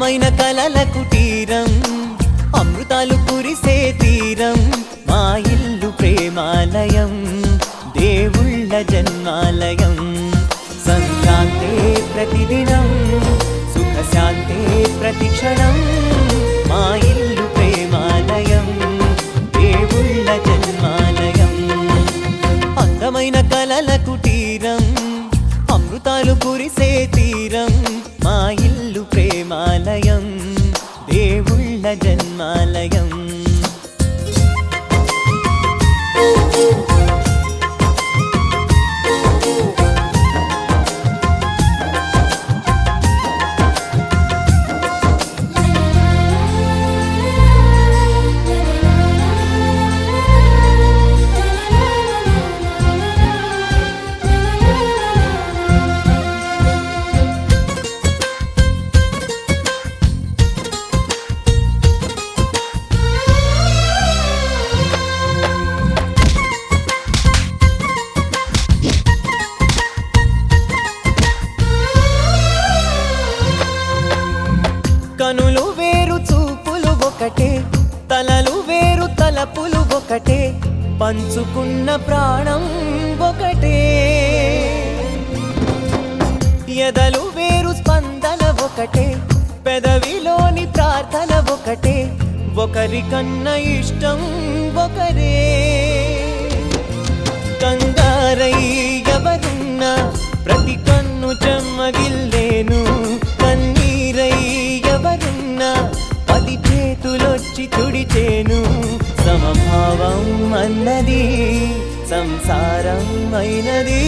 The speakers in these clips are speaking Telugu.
అందమైన కలల కుటీరం అమృతాలు కురిసే తీరం మా ఇల్లు ప్రేమాలయం దేవుళ్ళ జన్మాలయం సంక్రాంతే ప్రతిదినం సుఖశాంతే ప్రతిక్షణం మా ఇల్లు ప్రేమాలయం దేవుళ్ళ జన్మాలయం అందమైన కలల కుటీరం అమృతాలు కురిసే తీరం మా ఇల్లు ప్రేమాలయం దేవుళ్ళ జన్మాలయం కనులు వేరు చూపులు ఒకటే తలలు వేరు తలపులు ఒకటే పంచుకున్న ప్రాణం ఒకటే ఎదలు వేరు స్పందన ఒకటే పెదవిలోని ప్రార్థన ఒకటే ఒకరికన్నా ఇష్టం ఒకరే కంగారై ఎవరున్నా ప్రతి కన్ను చెమ్మగిల్లేను కన్నీరై ఎవరున్నా 10 చేతులొచ్చి తుడిచేను సమభావం అన్నది సంసారం అయినది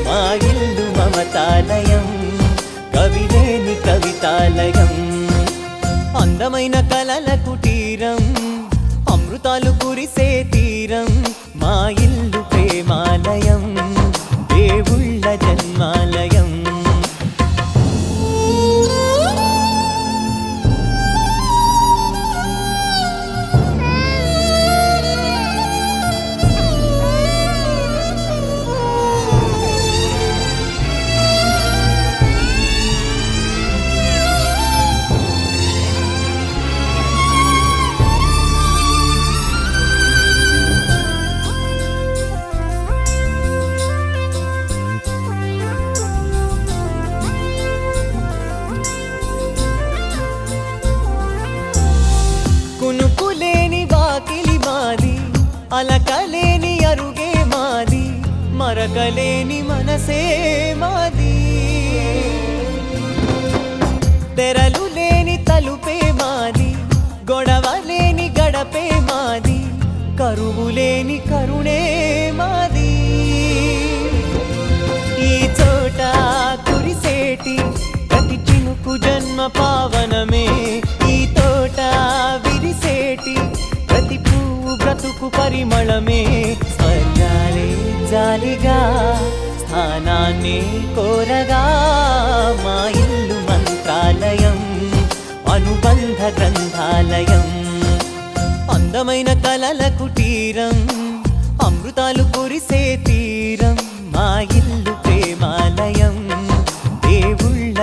మా ఇల్లు మమతాలయం కవిలేని కవితాలయం అందమైన కలల కుటీరం అమృతాలు కురిసే తీరం మా ఇల్లు ప్రేమాలయం దేవుళ్ళ జన్మాలయం కునుకులేని వాకిలి మాది అలకలేని అరుగే మాది మరకలేని మనసే మాది తెరలు లేని తలుపే మాది గొడవ లేని గడపే మాది కరువు లేని కరుణే మాది ఈ చోట కురిసేటి ప్రతి చినుకు జన్మ పావనమే ఈ తోట విరిసేటి ప్రతి పువ్వు బ్రతుకు పరిమళమే స్వర్గాలే జాలిగా స్థానాన్ని కోరగా మా ఇల్లు మంత్రాలయం అనుబంధ గ్రంథాలయం అందమైన కలల కుటీరం అమృతాలు కురిసే తీరం మా ఇల్లు ప్రేమాలయం దేవుళ్ళ